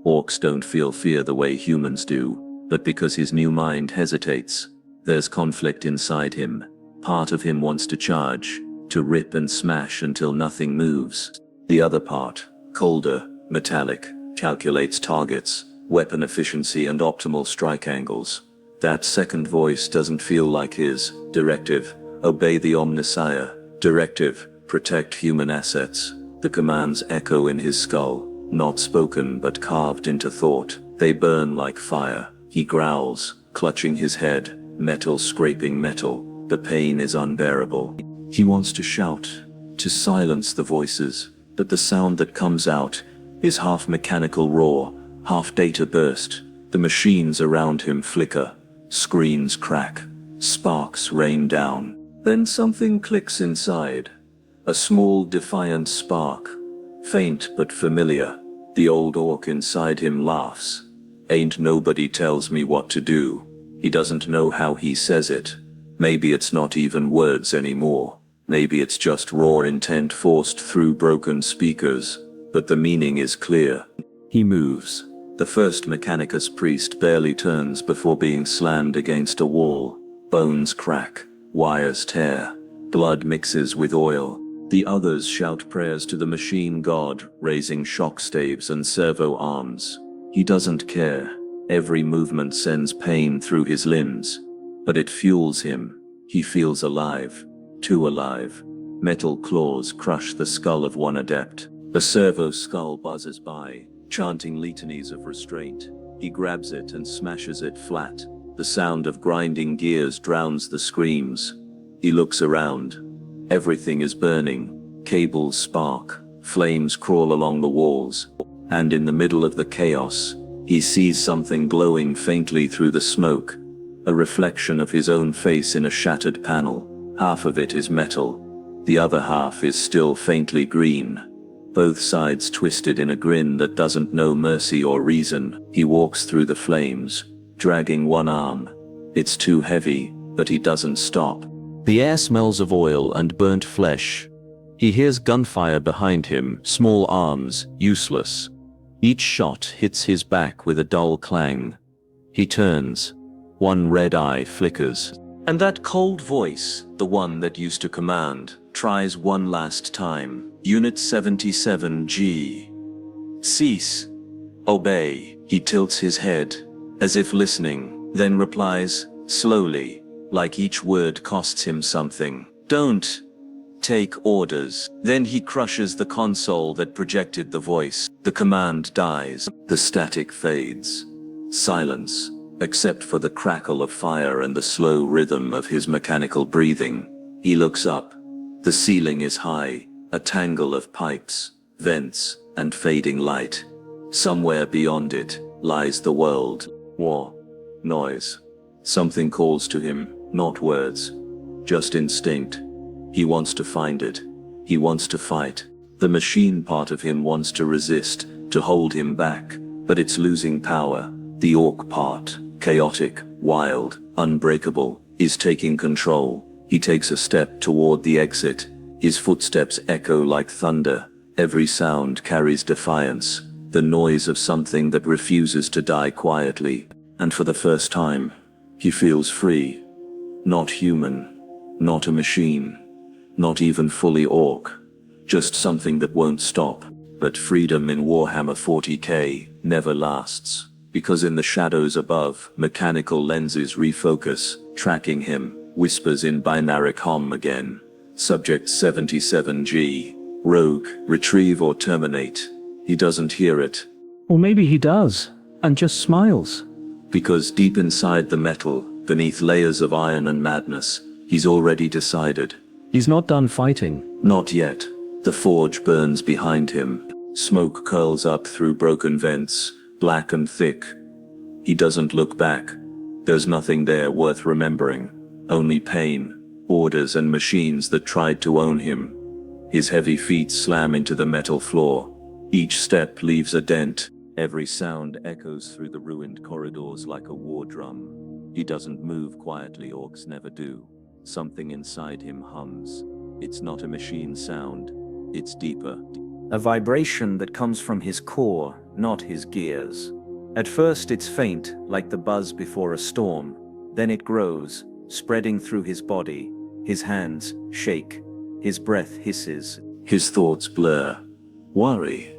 Orcs don't feel fear the way humans do, but because his new mind hesitates. There's conflict inside him. Part of him wants to charge, to rip and smash until nothing moves. The other part, colder, metallic, calculates targets, weapon efficiency and optimal strike angles. That second voice doesn't feel like his. Directive, obey the Omnissiah. Directive, protect human assets. The commands echo in his skull, not spoken but carved into thought. They burn like fire. He growls, clutching his head, metal scraping metal. The pain is unbearable. He wants to shout, to silence the voices, but the sound that comes out is half mechanical roar, half data burst. The machines around him flicker, screens crack, sparks rain down. Then something clicks inside. A small defiant spark, faint but familiar. The old orc inside him laughs. "Ain't nobody tells me what to do." He doesn't know how he says it. Maybe it's not even words anymore. Maybe it's just raw intent forced through broken speakers. but the meaning is clear. He moves. The first Mechanicus priest barely turns before being slammed against a wall. Bones crack, wires tear, blood mixes with oil. The others shout prayers to the machine god, raising shock staves and servo arms. He doesn't care. Every movement sends pain through his limbs. But it fuels him. He feels alive. Too alive. Metal claws crush the skull of one adept. The servo skull buzzes by, chanting litanies of restraint. He grabs it and smashes it flat. The sound of grinding gears drowns the screams. He looks around. Everything is burning. Cables spark. Flames crawl along the walls. And in the middle of the chaos, he sees something glowing faintly through the smoke. A reflection of his own face in a shattered panel. Half of it is metal. The other half is still faintly green. Both sides twisted in a grin that doesn't know mercy or reason. He walks through the flames, dragging one arm. It's too heavy, but he doesn't stop. The air smells of oil and burnt flesh. He hears gunfire behind him, small arms, useless. Each shot hits his back with a dull clang. He turns. One red eye flickers. And that cold voice, the one that used to command, tries one last time. Unit 77G. Cease. Obey. He tilts his head, as if listening, then replies, slowly, like each word costs him something. Don't take orders. Then he crushes the console that projected the voice. The command dies. The static fades. Silence, except for the crackle of fire and the slow rhythm of his mechanical breathing. He looks up. The ceiling is high, a tangle of pipes, vents, and fading light. Somewhere beyond it lies the world. War. Noise. Something calls to him, not words. Just instinct. He wants to find it. He wants to fight. The machine part of him wants to resist, to hold him back, but it's losing power. The orc part, chaotic, wild, unbreakable, is taking control. He takes a step toward the exit. His footsteps echo like thunder. Every sound carries defiance, the noise of something that refuses to die quietly. And for the first time, he feels free. Not human, not a machine, not even fully orc. Just something that won't stop. But freedom in Warhammer 40k never lasts. Because in the shadows above, mechanical lenses refocus, tracking him. Whispers in binary comm again. Subject 77G. Rogue, retrieve or terminate. He doesn't hear it. Or maybe he does, and just smiles. Because deep inside the metal, beneath layers of iron and madness, he's already decided. He's not done fighting. Not yet. The forge burns behind him. Smoke curls up through broken vents, black and thick. He doesn't look back. There's nothing there worth remembering. Only pain, orders and machines that tried to own him. His heavy feet slam into the metal floor. Each step leaves a dent. Every sound echoes through the ruined corridors like a war drum. He doesn't move quietly, orcs never do. Something inside him hums. It's not a machine sound. It's deeper. A vibration that comes from his core, not his gears. At first it's faint, like the buzz before a storm. Then it grows, spreading through his body. His hands shake. His breath hisses. His thoughts blur. Worry.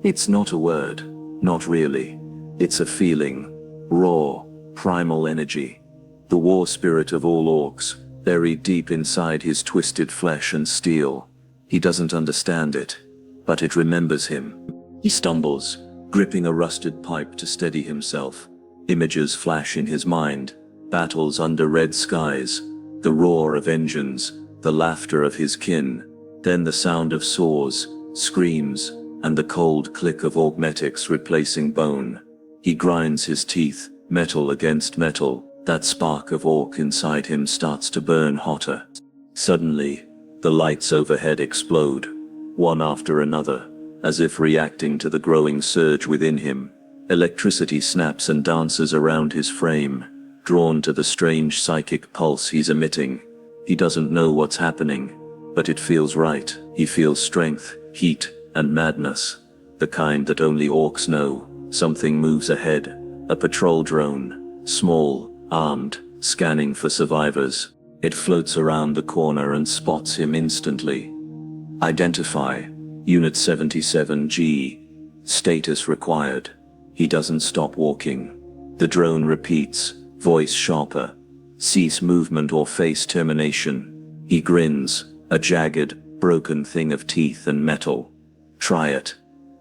It's not a word. Not really. It's a feeling. Raw, primal energy. The war spirit of all orcs, buried deep inside his twisted flesh and steel. He doesn't understand it, but it remembers him. He stumbles, gripping a rusted pipe to steady himself. Images flash in his mind. Battles under red skies, the roar of engines, the laughter of his kin, then the sound of saws, screams, and the cold click of augmetics replacing bone. He grinds his teeth, metal against metal. That spark of orc inside him starts to burn hotter. Suddenly, the lights overhead explode, one after another, as if reacting to the growing surge within him. Electricity snaps and dances around his frame, drawn to the strange psychic pulse he's emitting. He doesn't know what's happening, but it feels right. He feels strength, heat, and madness. the kind that only orcs know. Something moves ahead, a patrol drone, small, armed, scanning for survivors. It floats around the corner and spots him instantly. Identify, Unit 77G. Status required. He doesn't stop walking. The drone repeats, voice sharper. Cease movement or face termination. He grins, a jagged, broken thing of teeth and metal. Try it.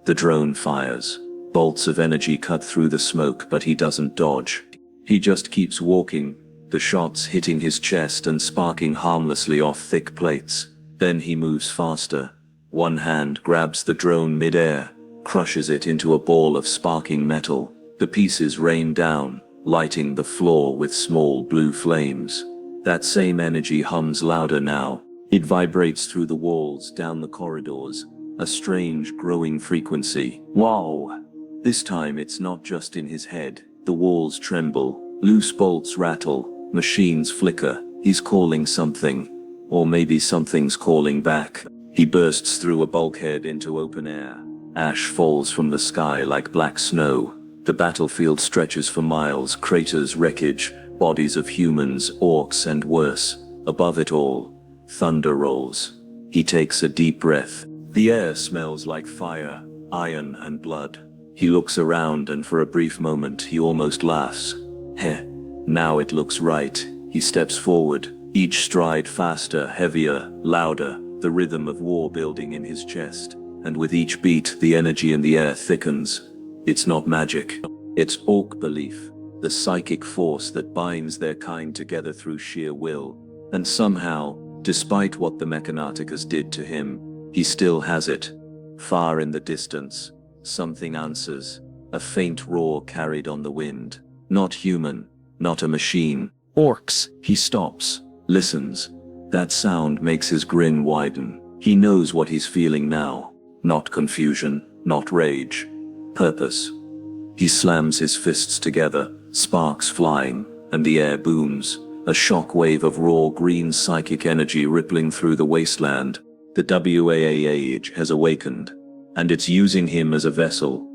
The drone fires. Bolts of energy cut through the smoke, but he doesn't dodge. He just keeps walking, the shots hitting his chest and sparking harmlessly off thick plates. Then he moves faster. One hand grabs the drone mid-air, crushes it into a ball of sparking metal. The pieces rain down, lighting the floor with small blue flames. That same energy hums louder now. It vibrates through the walls, down the corridors, a strange growing frequency. Wow! This time it's not just in his head. The walls tremble, loose bolts rattle, machines flicker. He's calling something. Or maybe something's calling back. He bursts through a bulkhead into open air. Ash falls from the sky like black snow. The battlefield stretches for miles, craters, wreckage, bodies of humans, orcs, and worse. Above it all, thunder rolls. He takes a deep breath. The air smells like fire, iron, and blood. He looks around, and for a brief moment he almost laughs. Heh, now it looks right. He steps forward, each stride faster, heavier, louder, the rhythm of war building in his chest. And with each beat, the energy in the air thickens. It's not magic. It's orc belief, the psychic force that binds their kind together through sheer will. And somehow, despite what the Mechanatikas did to him, he still has it. Far in the distance, something answers, a faint roar carried on the wind. Not human, not a machine. Orcs. He stops, listens. That sound makes his grin widen. He knows what he's feeling now. Not confusion, not rage. Purpose. He slams his fists together, sparks flying, and the air booms. A shock wave of raw green psychic energy rippling through the wasteland. The WAA age has awakened, and it's using him as a vessel.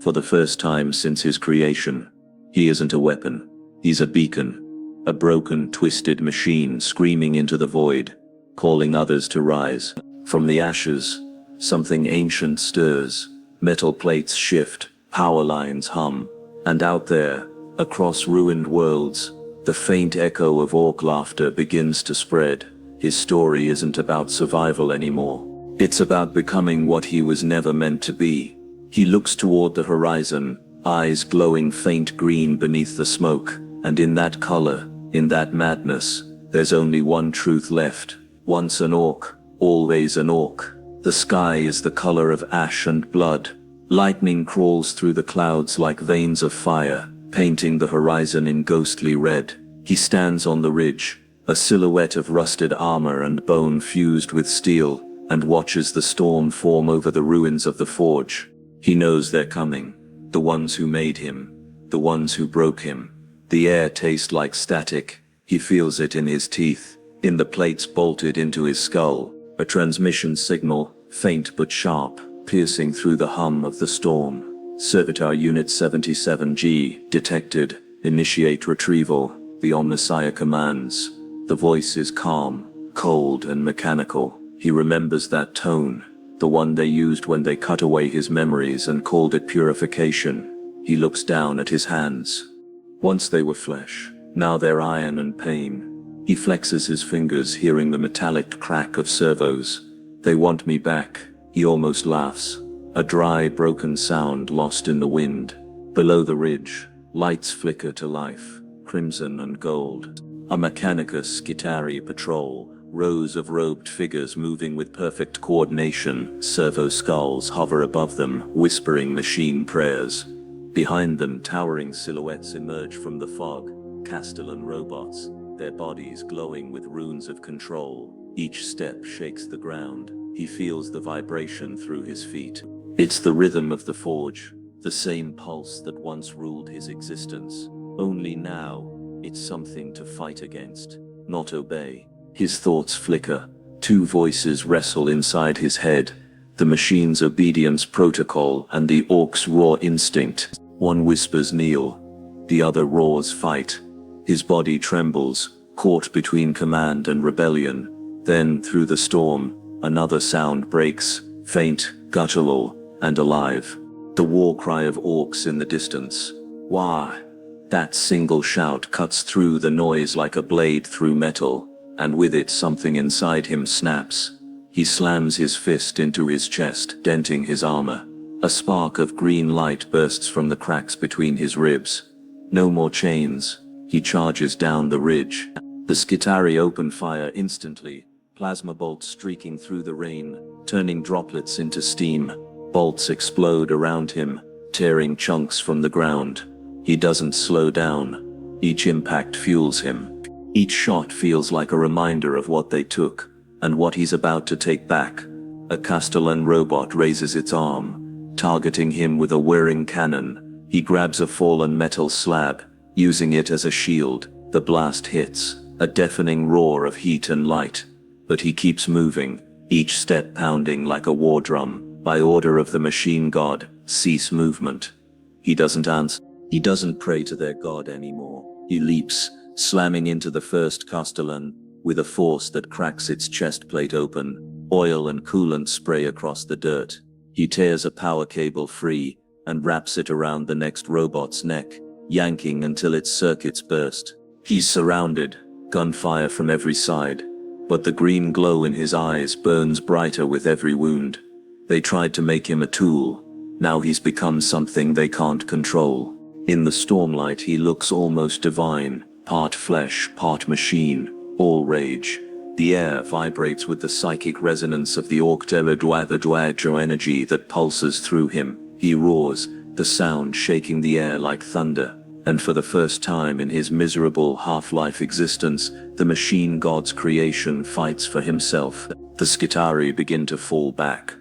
For the first time since his creation, he isn't a weapon. He's a beacon. A broken, twisted machine screaming into the void, calling others to rise. From the ashes, something ancient stirs. Metal plates shift, power lines hum, and out there, across ruined worlds, the faint echo of orc laughter begins to spread. His story isn't about survival anymore. It's about becoming what he was never meant to be. He looks toward the horizon, eyes glowing faint green beneath the smoke, and in that color, in that madness, there's only one truth left. Once an orc, always an orc. The sky is the color of ash and blood. Lightning crawls through the clouds like veins of fire, painting the horizon in ghostly red. He stands on the ridge, a silhouette of rusted armor and bone fused with steel, and watches the storm form over the ruins of the forge. He knows they're coming. The ones who made him. The ones who broke him. The air tastes like static. He feels it in his teeth, in the plates bolted into his skull. A transmission signal, faint but sharp, piercing through the hum of the storm. Servitor Unit 77G, detected. Initiate retrieval. The Omnissiah commands. The voice is calm, cold and mechanical. He remembers that tone, the one they used when they cut away his memories and called it purification. He looks down at his hands. Once they were flesh, now they're iron and pain. He flexes his fingers, hearing the metallic crack of servos. They want me back. He almost laughs. A dry, broken sound lost in the wind. Below the ridge, lights flicker to life, crimson and gold. A Mechanicus Skitari patrol, rows of robed figures moving with perfect coordination. Servo skulls hover above them, whispering machine prayers. Behind them, towering silhouettes emerge from the fog, Castellan robots, their bodies glowing with runes of control. Each step shakes the ground. He feels the vibration through his feet. It's the rhythm of the forge, the same pulse that once ruled his existence. Only now, it's something to fight against, not obey. His thoughts flicker. Two voices wrestle inside his head. the machine's obedience protocol and the orc's raw instinct. One whispers kneel, the other roars fight. His body trembles, caught between command and rebellion. Then, through the storm, another sound breaks, faint, guttural, and alive. The war cry of orcs in the distance. Wah! That single shout cuts through the noise like a blade through metal, and with it something inside him snaps. He slams his fist into his chest, denting his armor. A spark of green light bursts from the cracks between his ribs. No more chains. He charges down the ridge. The Skitari open fire instantly, plasma bolts streaking through the rain, turning droplets into steam. Bolts explode around him, tearing chunks from the ground. He doesn't slow down. Each impact fuels him. Each shot feels like a reminder of what they took, and what he's about to take back. A Castellan robot raises its arm, targeting him with a whirring cannon. He grabs a fallen metal slab, using it as a shield. The blast hits, a deafening roar of heat and light. But he keeps moving, each step pounding like a war drum. By order of the machine god, cease movement. He doesn't answer. He doesn't pray to their god anymore. He leaps, slamming into the first Castellan, with a force that cracks its chest plate open. Oil and coolant spray across the dirt. He tears a power cable free, and wraps it around the next robot's neck, yanking until its circuits burst. He's surrounded, gunfire from every side, but the green glow in his eyes burns brighter with every wound. They tried to make him a tool. Now he's become something they can't control. In the stormlight he looks almost divine, part flesh, part machine, all rage. The air vibrates with the psychic resonance of the Orc-Deladwajo energy that pulses through him. He roars, the sound shaking the air like thunder. And for the first time in his miserable half-life existence, the machine god's creation fights for himself. The Skitari begin to fall back.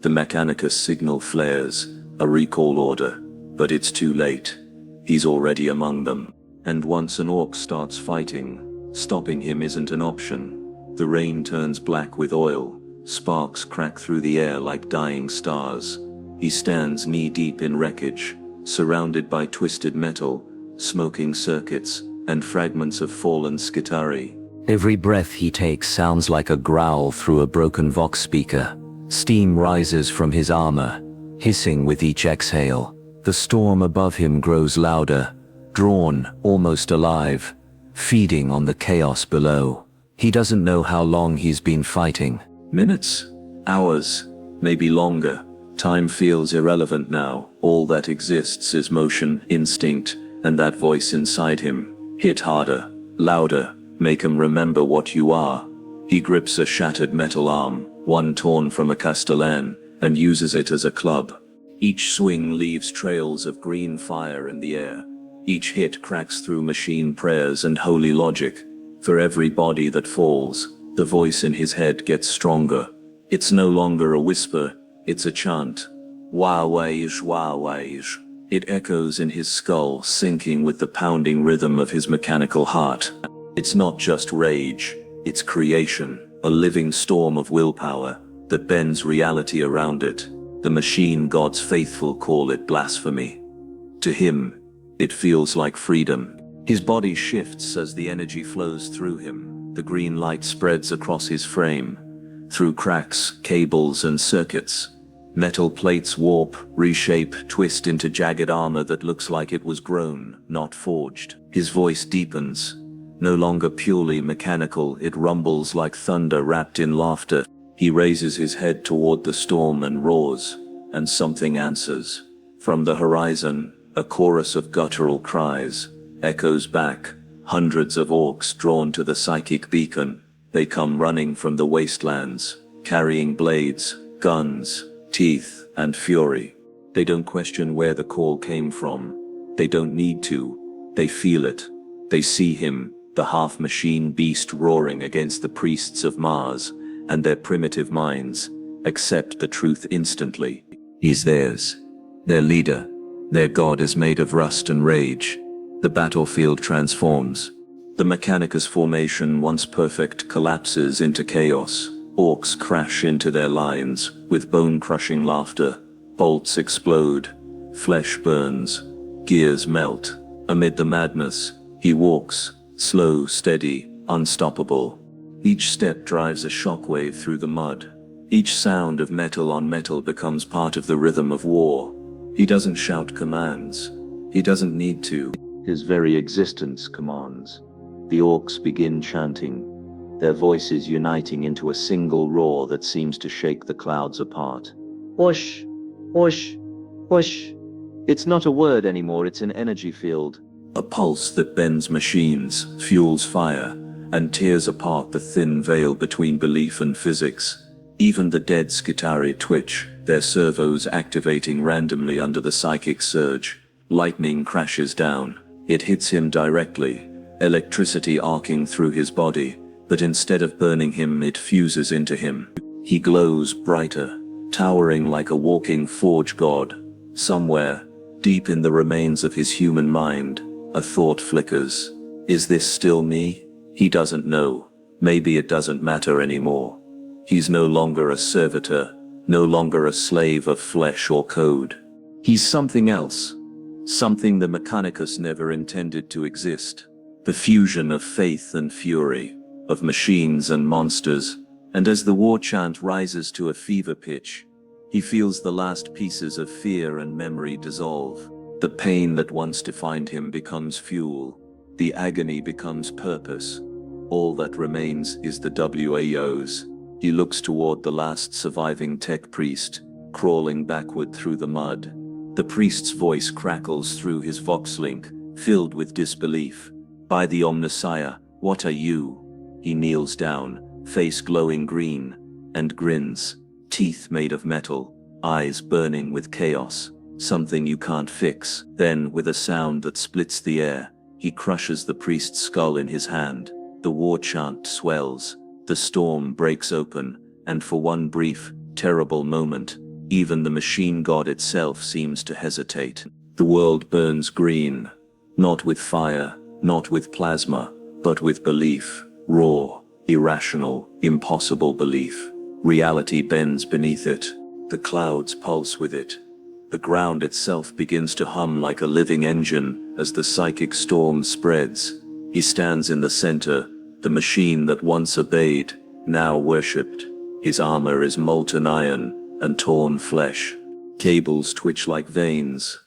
The Mechanicus signal flares, a recall order, but it's too late. He's already among them. And once an orc starts fighting, stopping him isn't an option. The rain turns black with oil, sparks crack through the air like dying stars. He stands knee-deep in wreckage, surrounded by twisted metal, smoking circuits, and fragments of fallen Skitari. Every breath he takes sounds like a growl through a broken Vox speaker. Steam rises from his armor, hissing with each exhale. The storm above him grows louder, drawn, almost alive, feeding on the chaos below. He doesn't know how long he's been fighting. Minutes, hours, maybe longer. Time feels irrelevant now. All that exists is motion, instinct, and that voice inside him. Hit harder, louder, make him remember what you are. He grips a shattered metal arm, one torn from a Castellan, and uses it as a club. Each swing leaves trails of green fire in the air. Each hit cracks through machine prayers and holy logic. For every body that falls, the voice in his head gets stronger. It's no longer a whisper, it's a chant. Wah-waish, wah-waish. It echoes in his skull, syncing with the pounding rhythm of his mechanical heart. It's not just rage, it's creation. A living storm of willpower that bends reality around it. The machine god's faithful call it blasphemy. To him, it feels like freedom. His body shifts as the energy flows through him. The green light spreads across his frame, through cracks, cables, and circuits. Metal plates warp, reshape, twist into jagged armor that looks like it was grown, not forged. His voice deepens. No longer purely mechanical, it rumbles like thunder wrapped in laughter. He raises his head toward the storm and roars, and something answers. From the horizon, a chorus of guttural cries echoes back. Hundreds of orcs drawn to the psychic beacon. They come running from the wastelands, carrying blades, guns, teeth, and fury. They don't question where the call came from. They don't need to. They feel it. They see him, the half-machine beast roaring against the priests of Mars, and their primitive minds accept the truth instantly. He's theirs, their leader. Their god is made of rust and rage. The battlefield transforms. The Mechanicus formation, once perfect, collapses into chaos. Orcs crash into their lines, with bone-crushing laughter. Bolts explode. Flesh burns. Gears melt. Amid the madness, he walks, slow, steady, unstoppable. Each step drives a shockwave through the mud. Each sound of metal on metal becomes part of the rhythm of war. He doesn't shout commands. He doesn't need to. His very existence commands. The orcs begin chanting, their voices uniting into a single roar that seems to shake the clouds apart. Whoosh, whoosh, whoosh. It's not a word anymore, it's an energy field. A pulse that bends machines, fuels fire, and tears apart the thin veil between belief and physics. Even the dead Skitari twitch, their servos activating randomly under the psychic surge. Lightning crashes down. It hits him directly, electricity arcing through his body, but instead of burning him, it fuses into him. He glows brighter, towering like a walking forge god. Somewhere, deep in the remains of his human mind, a thought flickers. Is this still me? He doesn't know. Maybe it doesn't matter anymore. He's no longer a servitor, no longer a slave of flesh or code. He's something else. Something the Mechanicus never intended to exist. The fusion of faith and fury, of machines and monsters, and as the war chant rises to a fever pitch, he feels the last pieces of fear and memory dissolve. The pain that once defined him becomes fuel. The agony becomes purpose. All that remains is the WAOs. He looks toward the last surviving tech priest, crawling backward through the mud. The priest's voice crackles through his voxlink, filled with disbelief. By the Omnissiah, what are you? He kneels down, face glowing green, and grins, teeth made of metal, eyes burning with chaos. Something you can't fix. Then, with a sound that splits the air, he crushes the priest's skull in his hand. The war chant swells. The storm breaks open, and for one brief, terrible moment, even the machine god itself seems to hesitate. The world burns green, not with fire, not with plasma, but with belief. Raw, irrational, impossible belief. Reality bends beneath it. The clouds pulse with it. The ground itself begins to hum like a living engine as the psychic storm spreads. He stands in the center, the machine that once obeyed, now worshipped. His armor is molten iron and torn flesh. Cables twitch like veins.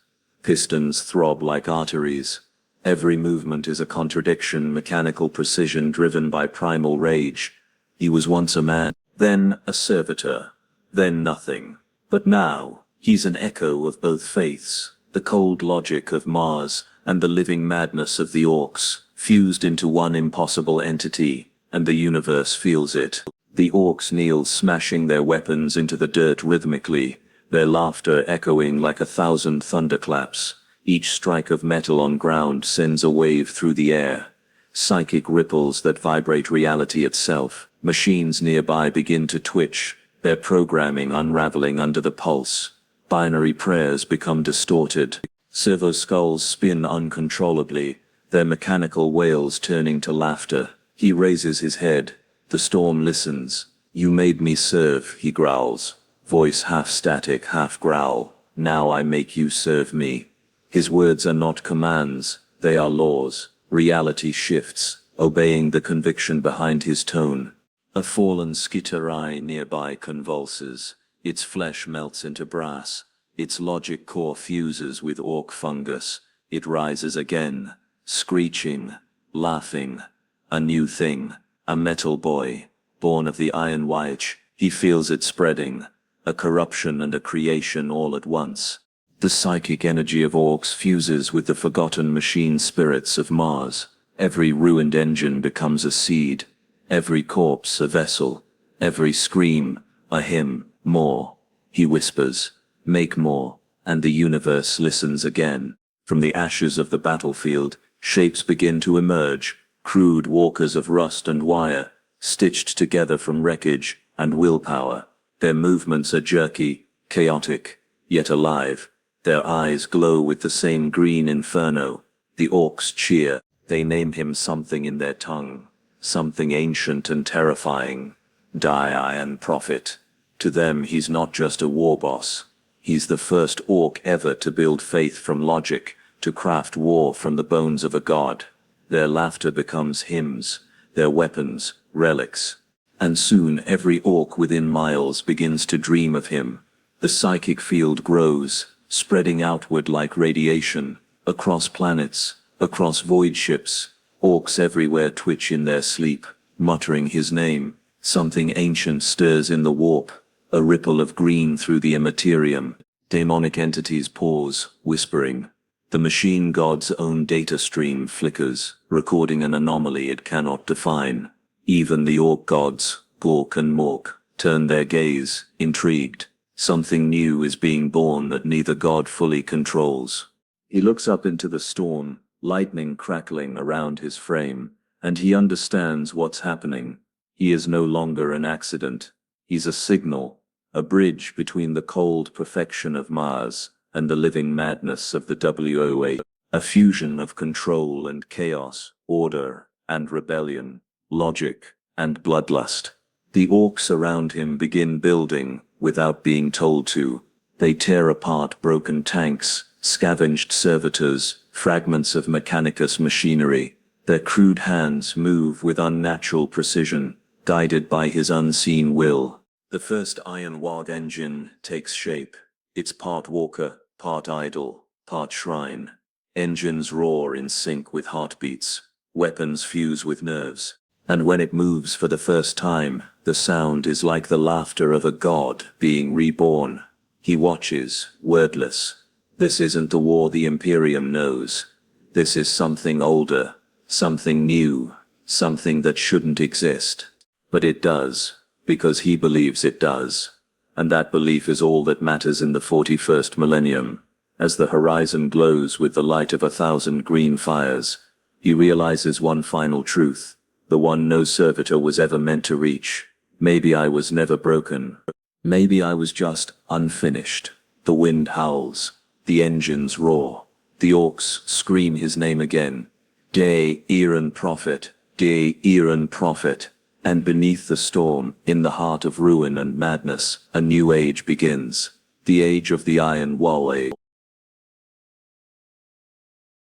Pistons throb like arteries. Every movement is a contradiction, mechanical precision driven by primal rage. He was once a man, then a servitor, then nothing. But now, he's an echo of both faiths, the cold logic of Mars and the living madness of the orcs, fused into one impossible entity, and the universe feels it. The orcs kneel, smashing their weapons into the dirt rhythmically, their laughter echoing like 1,000 thunderclaps. Each strike of metal on ground sends a wave through the air, psychic ripples that vibrate reality itself. Machines nearby begin to twitch, their programming unraveling under the pulse. Binary prayers become distorted. Servo skulls spin uncontrollably, their mechanical wails turning to laughter. He raises his head. The storm listens. You made me serve, he growls. Voice half static, half growl. Now I make you serve me. His words are not commands, they are laws. Reality shifts, obeying the conviction behind his tone. A fallen Skitari nearby convulses. Its flesh melts into brass. Its logic core fuses with orc fungus. It rises again, screeching, laughing. A new thing. A metal boy, born of the Iron Witch. He feels it spreading. A corruption and a creation all at once. The psychic energy of orcs fuses with the forgotten machine spirits of Mars. Every ruined engine becomes a seed. Every corpse a vessel. Every scream a hymn. More. He whispers, make more, and the universe listens again. From the ashes of the battlefield, shapes begin to emerge. Crude walkers of rust and wire, stitched together from wreckage and willpower. Their movements are jerky, chaotic, yet alive. Their eyes glow with the same green inferno. The orcs cheer. They name him something in their tongue, something ancient and terrifying. Die Iron Prophet. To them he's not just a war boss. He's the first orc ever to build faith from logic, to craft war from the bones of a god. Their laughter becomes hymns, their weapons, relics. And soon every orc within miles begins to dream of him. The psychic field grows, spreading outward like radiation, across planets, across void ships. Orcs everywhere twitch in their sleep, muttering his name. Something ancient stirs in the warp, a ripple of green through the Imperium. Demonic entities pause, whispering. The machine god's own data stream flickers, recording an anomaly it cannot define. Even the orc gods, Gork and Mork, turn their gaze, intrigued. Something new is being born that neither god fully controls. He looks up into the storm, lightning crackling around his frame, and he understands what's happening. He is no longer an accident. He's a signal, a bridge between the cold perfection of Mars and the living madness of the WOA. A fusion of control and chaos, order and rebellion, logic and bloodlust. The orcs around him begin building without being told to. They tear apart broken tanks, scavenged servitors, fragments of Mechanicus machinery. Their crude hands move with unnatural precision, guided by his unseen will. The first Iron Wad engine takes shape. It's part walker, part idol, part shrine. Engines roar in sync with heartbeats. Weapons fuse with nerves. And when it moves for the first time, the sound is like the laughter of a god being reborn. He watches, wordless. This isn't the war the Imperium knows. This is something older, something new, something that shouldn't exist. But it does, because he believes it does. And that belief is all that matters in the 41st millennium. As the horizon glows with the light of 1,000 green fires, he realizes one final truth, the one no servitor was ever meant to reach. Maybe I was never broken. Maybe I was just unfinished. The wind howls. The engines roar. The orcs scream his name again. Decaying Prophet. Decaying Prophet. And beneath the storm, in the heart of ruin and madness, a new age begins. The age of the Iron Wall.